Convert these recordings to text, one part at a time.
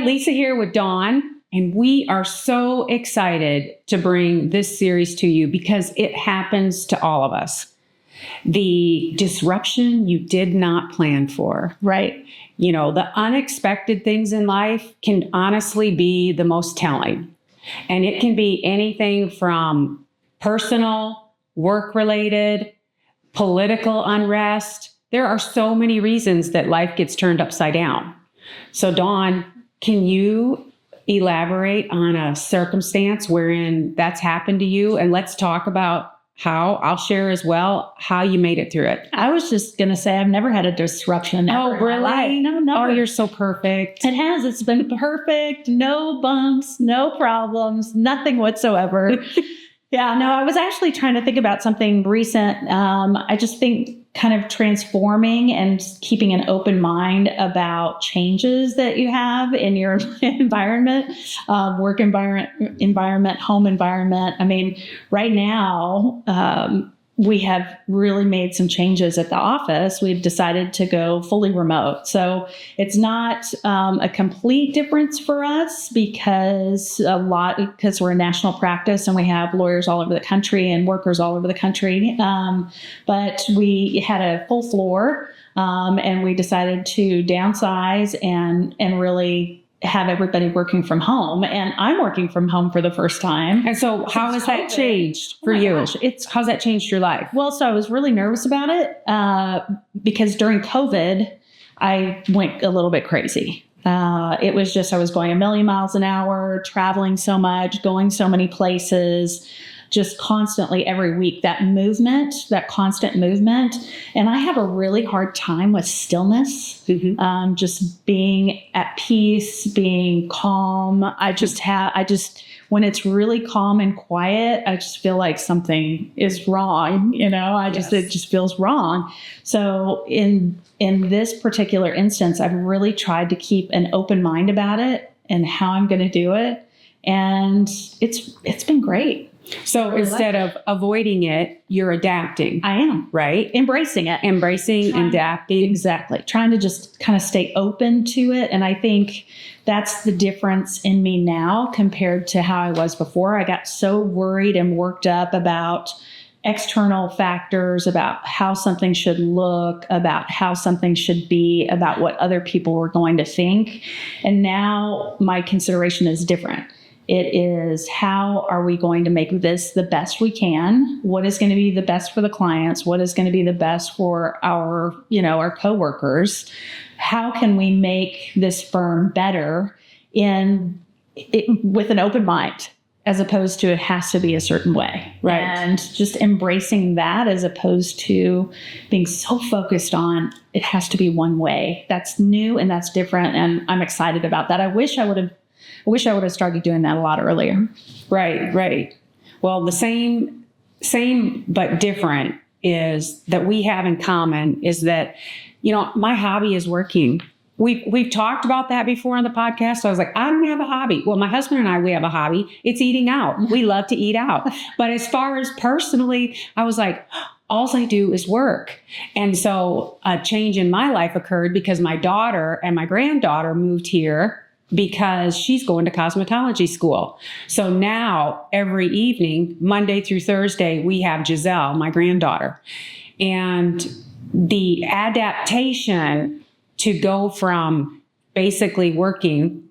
Lisa here with Dawn, and we are so excited to bring this series to you because it happens to all of us. The disruption you did not plan for, right? You know, the unexpected things in life can honestly be the most telling. And it can be anything from personal, work-related, political unrest. There are so many reasons that life gets turned upside down. So Dawn, can you elaborate on a circumstance wherein that's happened to you? And let's talk about how, I'll share as well, how you made it through it. I was just going to say, I've never had a disruption. Oh, really? No, never. Oh, you're so perfect. It has. It's been perfect. No bumps, no problems, nothing whatsoever. Yeah, no, I was actually trying to think about something recent. I just think kind of transforming and keeping an open mind about changes that you have in your environment, work environment, home environment. I mean, right now, we have really made some changes at the office. We've decided to go fully remote. So it's not a complete difference for us because we're a national practice and we have lawyers all over the country and workers all over the country. But we had a full floor and we decided to downsize and really have everybody working from home, and I'm working from home for the first time. And so how has that changed for you? How's that changed your life? Well, so I was really nervous about it because during COVID, I went a little bit crazy. It was just, I was going a million miles an hour, traveling so much, going so many places, just constantly every week, that constant movement. And I have a really hard time with stillness, just being at peace, being calm. When it's really calm and quiet, I just feel like something is wrong. You know, it just feels wrong. So in this particular instance, I've really tried to keep an open mind about it and how I'm going to do it. And it's been great. So instead of avoiding it, you're adapting. I am. Right? Embracing it. Adapting. Exactly. Trying to just kind of stay open to it. And I think that's the difference in me now compared to how I was before. I got so worried and worked up about external factors, about how something should look, about how something should be, about what other people were going to think. And now my consideration is different. It is, how are we going to make this the best we can? What is going to be the best for the clients? What is going to be the best for our coworkers? How can we make this firm better with an open mind, as opposed to it has to be a certain way? Right. And just embracing that as opposed to being so focused on it has to be one way. That's new and that's different. And I'm excited about that. I wish I would have started doing that a lot earlier. Right. Well, the same but different is that we have in common is that, you know, my hobby is working. We've talked about that before on the podcast. So I was like, I don't have a hobby. Well, my husband and I, we have a hobby. It's eating out. We love to eat out. But as far as personally, I was like, all I do is work. And so a change in my life occurred because my daughter and my granddaughter moved here because she's going to cosmetology school. So now every evening, Monday through Thursday, we have Giselle, my granddaughter. And the adaptation to go from basically working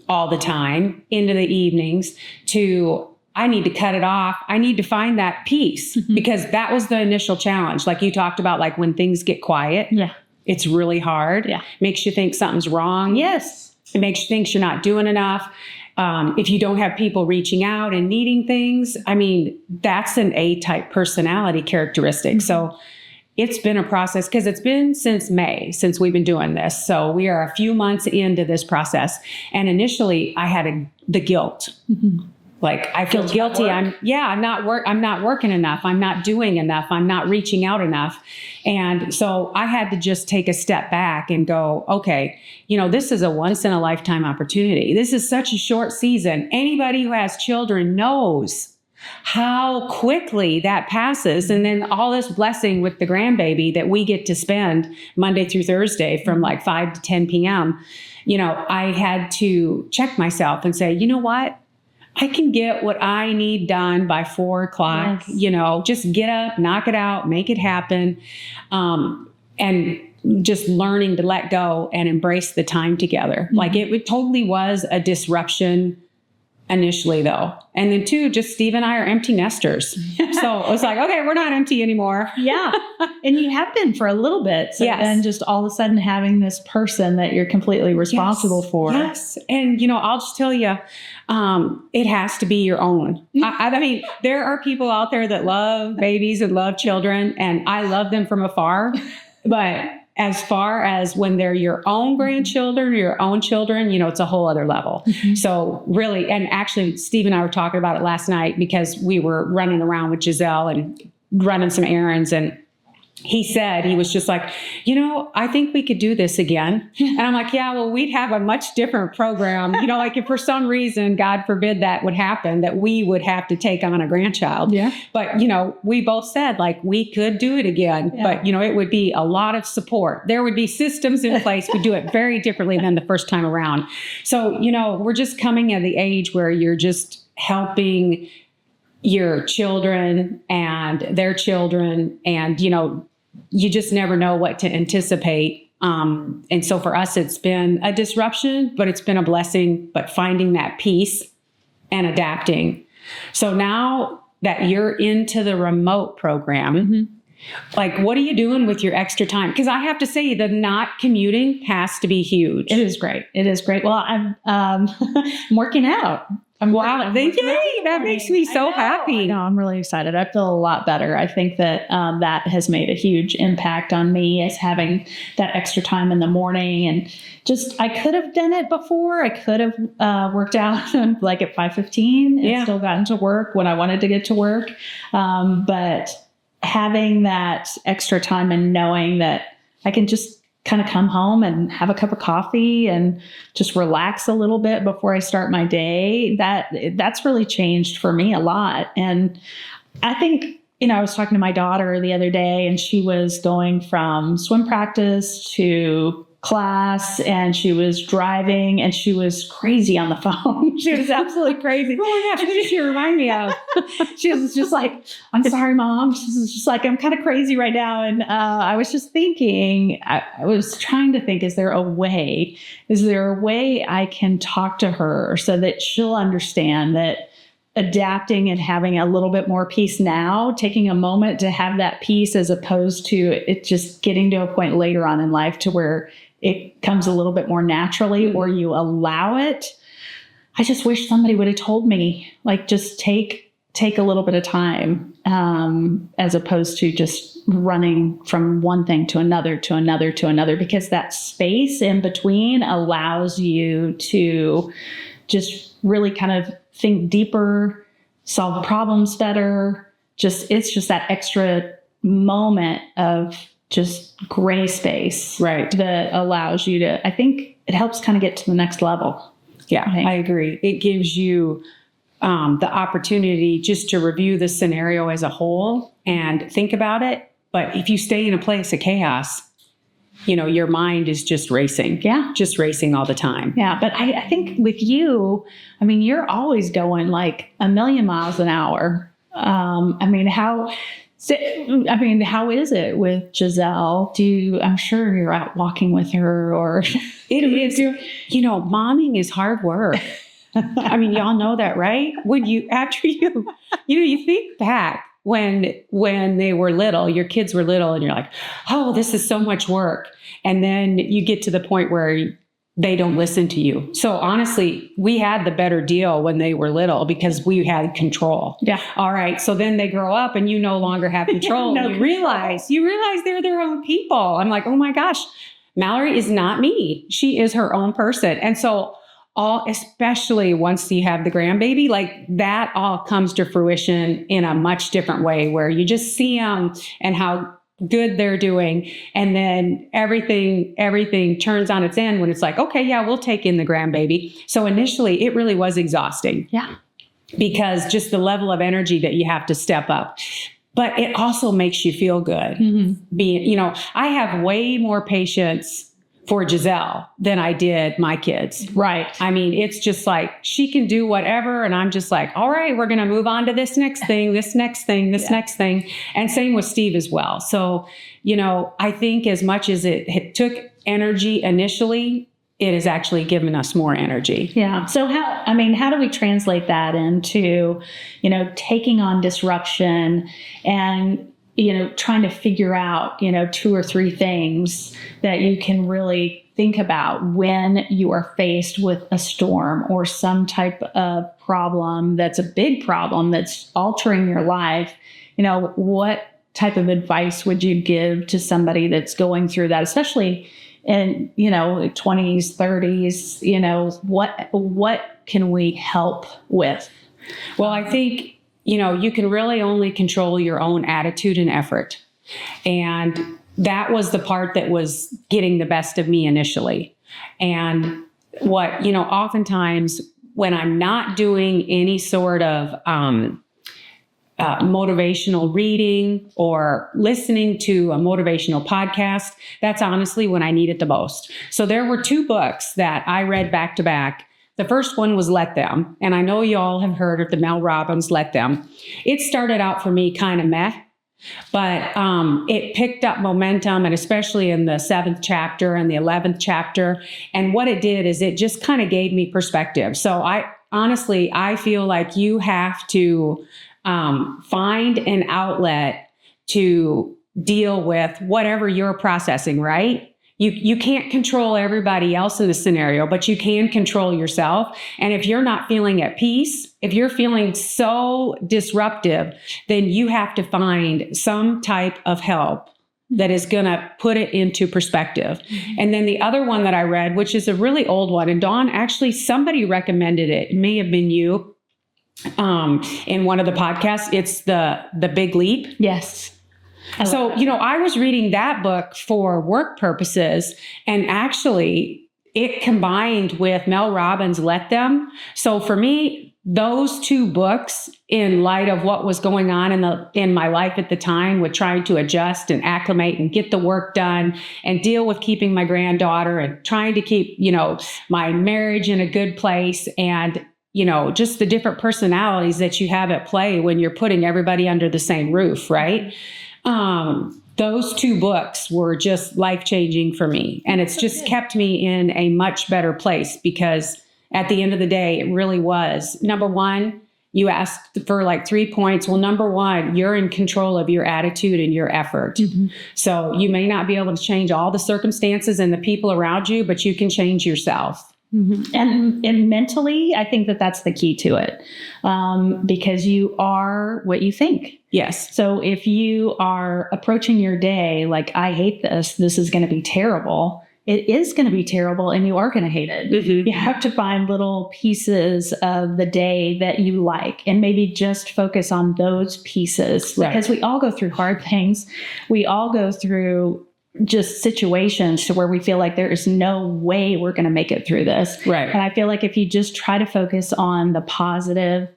all the time into the evenings to, I need to cut it off. I need to find that peace because that was the initial challenge. Like you talked about, like when things get quiet, it's really hard. Yeah. Makes you think something's wrong. Yes. It makes you think you're not doing enough. If you don't have people reaching out and needing things, I mean, that's an A-type personality characteristic. So it's been a process because it's been since May, since we've been doing this. So we are a few months into this process. And initially I had the guilt. Like I feel guilty. I'm not working enough. I'm not doing enough. I'm not reaching out enough. And so I had to just take a step back and go, okay, you know, this is a once in a lifetime opportunity. This is such a short season. Anybody who has children knows how quickly that passes. And then all this blessing with the grandbaby that we get to spend Monday through Thursday from like 5 to 10 p.m. I had to check myself and say, you know what? I can get what I need done by 4 o'clock, Yes. Just get up, knock it out, make it happen. And just learning to let go and embrace the time together. Mm-hmm. Like it totally was a disruption initially though. And then too, just Steve and I are empty nesters. So it was like, okay, we're not empty anymore. Yeah. And you have been for a little bit. So yes. then just all of a sudden having this person that you're completely responsible for. Yes. And, I'll just tell you, it has to be your own. I mean, there are people out there that love babies and love children, and I love them from afar. But as far as when they're your own grandchildren or your own children, it's a whole other level. Mm-hmm. So really, and actually, Steve and I were talking about it last night because we were running around with Giselle and running some errands, and he said, he was just like, I think we could do this again. And I'm like, yeah, well, we'd have a much different program. Like if for some reason, God forbid that would happen, that we would have to take on a grandchild. Yeah. But, we both said like we could do it again, but, it would be a lot of support. There would be systems in place. We do it very differently than the first time around. So, we're just coming at the age where you're just helping your children and their children, and you just never know what to anticipate. And so for us, it's been a disruption, but it's been a blessing. But finding that peace and adapting. So now that you're into the remote program, mm-hmm. like what are you doing with your extra time? Because I have to say, the not commuting has to be huge. It is great. It is great. Well, I'm working out. Wow. Yay, that makes me so happy. No, I'm really excited. I feel a lot better. I think that that has made a huge impact on me, as having that extra time in the morning. And just, I could have done it before. I could have worked out like at 5:15 and still gotten to work when I wanted to get to work. But having that extra time and knowing that I can just kind of come home and have a cup of coffee and just relax a little bit before I start my day, that's really changed for me a lot. And I think, I was talking to my daughter the other day, and she was going from swim practice to class, and she was driving, and she was crazy on the phone. She was absolutely crazy. Oh my gosh, what did she remind me of? She was just like, I'm sorry, Mom. She was just like, I'm kind of crazy right now. And I was just thinking, I was trying to think, is there a way I can talk to her so that she'll understand that adapting and having a little bit more peace now, taking a moment to have that peace, as opposed to it just getting to a point later on in life to where it comes a little bit more naturally, or you allow it. I just wish somebody would have told me, like, just take a little bit of time, as opposed to just running from one thing to another, because that space in between allows you to just really kind of think deeper, solve problems better. It's just that extra moment of just gray space, right, that allows you to, I think it helps kind of get to the next level. Yeah, I agree. It gives you the opportunity just to review the scenario as a whole and think about it. But if you stay in a place of chaos, your mind is just racing. Yeah. Just racing all the time. Yeah. But I think with you, you're always going like a million miles an hour. How is it with Giselle? I'm sure you're out walking with her, or it is, momming is hard work. Y'all know that, right? When you think back when they were little, your kids were little, and you're like, oh, this is so much work. And then you get to the point where they don't listen to you. So honestly, we had the better deal when they were little because we had control. Yeah. All right. So then they grow up and you no longer have control. You realize they're their own people. I'm like, oh my gosh, Mallory is not me. She is her own person. And so especially once you have the grandbaby, like that all comes to fruition in a much different way, where you just see them and how good they're doing. And then everything turns on its end when it's like, okay, yeah, we'll take in the grandbaby. So initially it really was exhausting. Yeah. because just the level of energy that you have to step up. But it also makes you feel good. I have way more patience for Giselle than I did my kids. Right. I mean, it's just like, she can do whatever. And I'm just like, all right, we're going to move on to this next thing, this next thing, this next thing. And same with Steve as well. So, I think as much as it took energy initially, it has actually given us more energy. Yeah. So how do we translate that into, taking on disruption and, trying to figure out, 2 or 3 things that you can really think about when you are faced with a storm or some type of problem that's a big problem that's altering your life. What type of advice would you give to somebody that's going through that, especially in 20s, 30s? What can we help with? Well, I think you can really only control your own attitude and effort. And that was the part that was getting the best of me initially. And oftentimes when I'm not doing any sort of motivational reading or listening to a motivational podcast, that's honestly when I need it the most. So there were 2 books that I read back to back. The first one was Let Them. And I know you all have heard of the Mel Robbins Let Them. It started out for me kind of meh, but it picked up momentum, and especially in the 7th chapter and the 11th chapter. And what it did is it just kind of gave me perspective. So I feel like you have to find an outlet to deal with whatever you're processing, right? You can't control everybody else in the scenario, but you can control yourself. And if you're not feeling at peace, if you're feeling so disruptive, then you have to find some type of help that is going to put it into perspective. And then the other one that I read, which is a really old one, and Dawn, actually somebody recommended it. It may have been you in one of the podcasts. It's the Big Leap. Yes. So, I was reading that book for work purposes, and actually it combined with Mel Robbins' Let Them. So for me, those 2 books, in light of what was going on in my life at the time with trying to adjust and acclimate and get the work done and deal with keeping my granddaughter and trying to keep, my marriage in a good place, and just the different personalities that you have at play when you're putting everybody under the same roof, right? Those 2 books were just life-changing for me. And it's just kept me in a much better place, because at the end of the day, it really was. Number 1, you asked for like 3 points. Well, number 1, you're in control of your attitude and your effort. So you may not be able to change all the circumstances and the people around you, but you can change yourself. And mentally, I think that's the key to it, because you are what you think. Yes. So if you are approaching your day like, I hate this is going to be terrible, it is going to be terrible, and you are going to hate it. You have to find little pieces of the day that you like, and maybe just focus on those pieces, because we all go through hard things. We all go through just situations to where we feel like there is no way we're going to make it through this. Right. And I feel like if you just try to focus on the positive,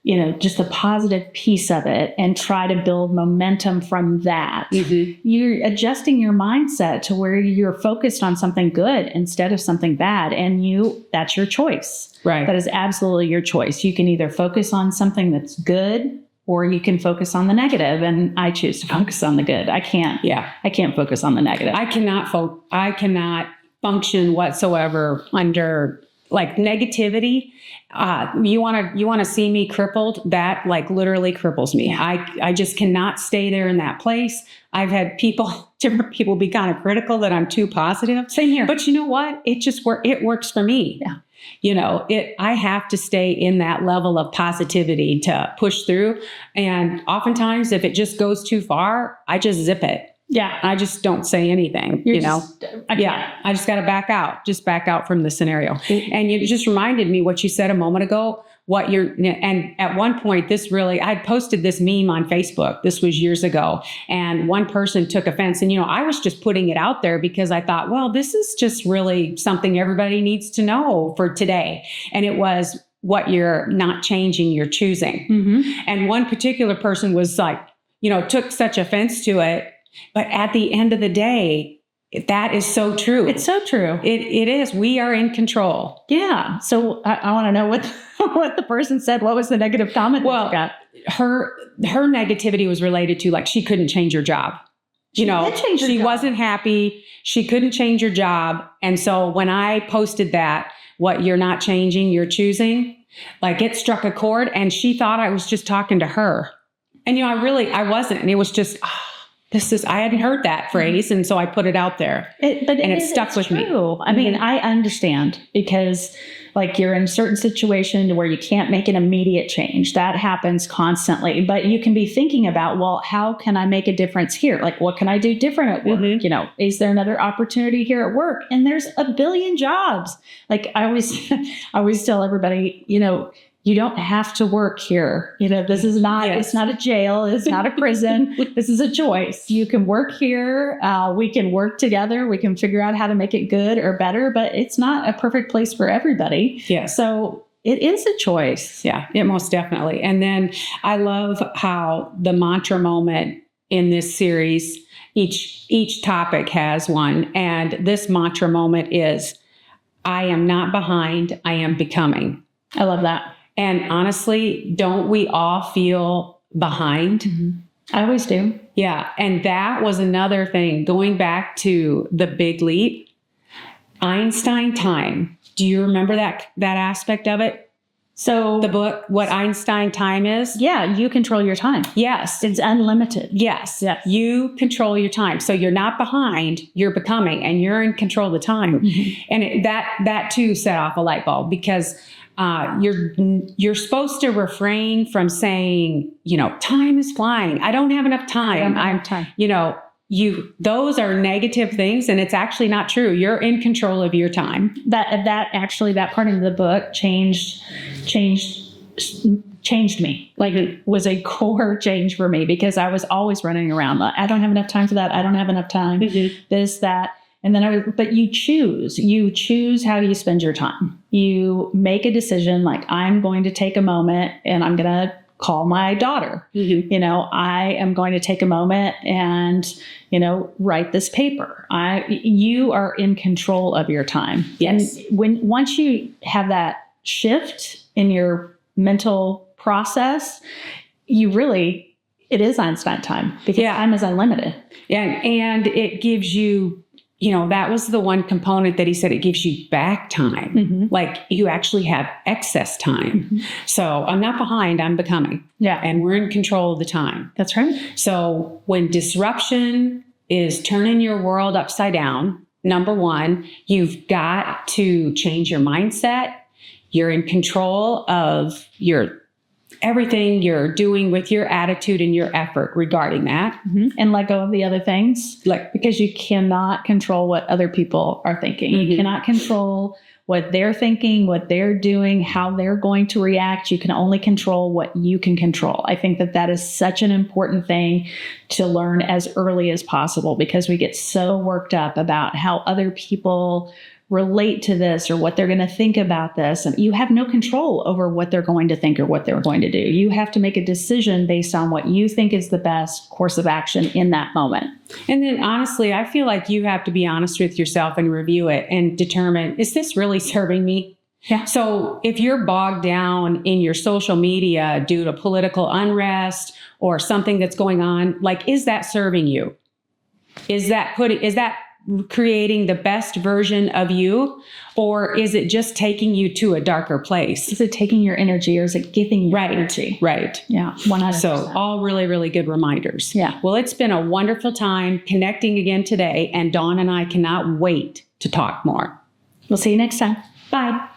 just the positive piece of it, and try to build momentum from that, you're adjusting your mindset to where you're focused on something good instead of something bad. And that's your choice. Right. That is absolutely your choice. You can either focus on something that's good, or you can focus on the negative, and I choose to focus on the good. I can't focus on the negative. I cannot function whatsoever under like negativity. You want to see me crippled? That like literally cripples me. I just cannot stay there in that place. I've had different people be kind of critical that I'm too positive. Same here. But you know what? It works for me. Yeah. I have to stay in that level of positivity to push through. And oftentimes if it just goes too far, I just zip it. Yeah. I just don't say anything, I just got to back out from the scenario. And you just reminded me what you said a moment ago, and at one point I'd posted this meme on Facebook. This was years ago. And one person took offense, and, I was just putting it out there because I thought, well, this is just really something everybody needs to know for today. And it was, what you're not changing, you're choosing. And one particular person was like, took such offense to it. But at the end of the day, that is so true. It's so true. It is. We are in control. Yeah. So I want to know what the person said. What was the negative comment? Well, that you got? her negativity was related to like she couldn't change her job. She wasn't happy. She couldn't change her job. And so when I posted that, what you're not changing, you're choosing, like it struck a chord, and she thought I was just talking to her. And I wasn't. And it was just I hadn't heard that phrase. And so I put it out there. It stuck with me. I mean, I understand, because like you're in a certain situation where you can't make an immediate change. That happens constantly. But you can be thinking about, well, how can I make a difference here? Like, what can I do different at work? Is there another opportunity here at work? And there's a billion jobs. Like I always tell everybody, you don't have to work here. This is not, It's not a jail. It's not a prison. This is a choice. You can work here. We can work together. We can figure out how to make it good or better, but it's not a perfect place for everybody. Yeah. So it is a choice. Yeah, it most definitely. And then I love how the mantra moment in this series, each topic has one. And this mantra moment is, I am not behind, I am becoming. I love that. And honestly, don't we all feel behind? I always do. Yeah. And that was another thing, going back to the big leap, Einstein time. Do you remember that aspect of it? So the book, what Einstein time is? Yeah, you control your time. Yes. It's unlimited. Yes. You control your time. So you're not behind, you're becoming, and you're in control of the time. And that too set off a light bulb, because you're supposed to refrain from saying, time is flying. I don't have enough time. Those are negative things, and it's actually not true. You're in control of your time. That part of the book changed me. Like, it was a core change for me, because I was always running around. I don't have enough time for that. I don't have enough time. This, that. And then but you choose how you spend your time. You make a decision, like, I'm going to take a moment and I'm going to call my daughter. I am going to take a moment and, write this paper. You are in control of your time. Yes. And once you have that shift in your mental process, it is Einstein time, because time is unlimited. And it gives you, that was the one component that he said, it gives you back time. Like, you actually have excess time. So I'm not behind, I'm becoming. Yeah. And we're in control of the time. That's right. So when disruption is turning your world upside down, number one, you've got to change your mindset. You're in control of everything you're doing with your attitude and your effort regarding that. And let go of the other things, because you cannot control what other people are thinking. You cannot control what they're thinking, what they're doing, how they're going to react. You can only control what you can control. I think that is such an important thing to learn as early as possible, because we get so worked up about how other people relate to this or what they're going to think about this. And you have no control over what they're going to think or what they're going to do. You have to make a decision based on what you think is the best course of action in that moment. And then honestly, I feel like you have to be honest with yourself and review it and determine, is this really serving me? Yeah. So if you're bogged down in your social media due to political unrest or something that's going on, like, is that serving you? Is that creating the best version of you, or is it just taking you to a darker place? Is it taking your energy, or is it giving you energy? Right. Yeah. 100%. So all really, really good reminders. Yeah. Well, it's been a wonderful time connecting again today, and Dawn and I cannot wait to talk more. We'll see you next time. Bye.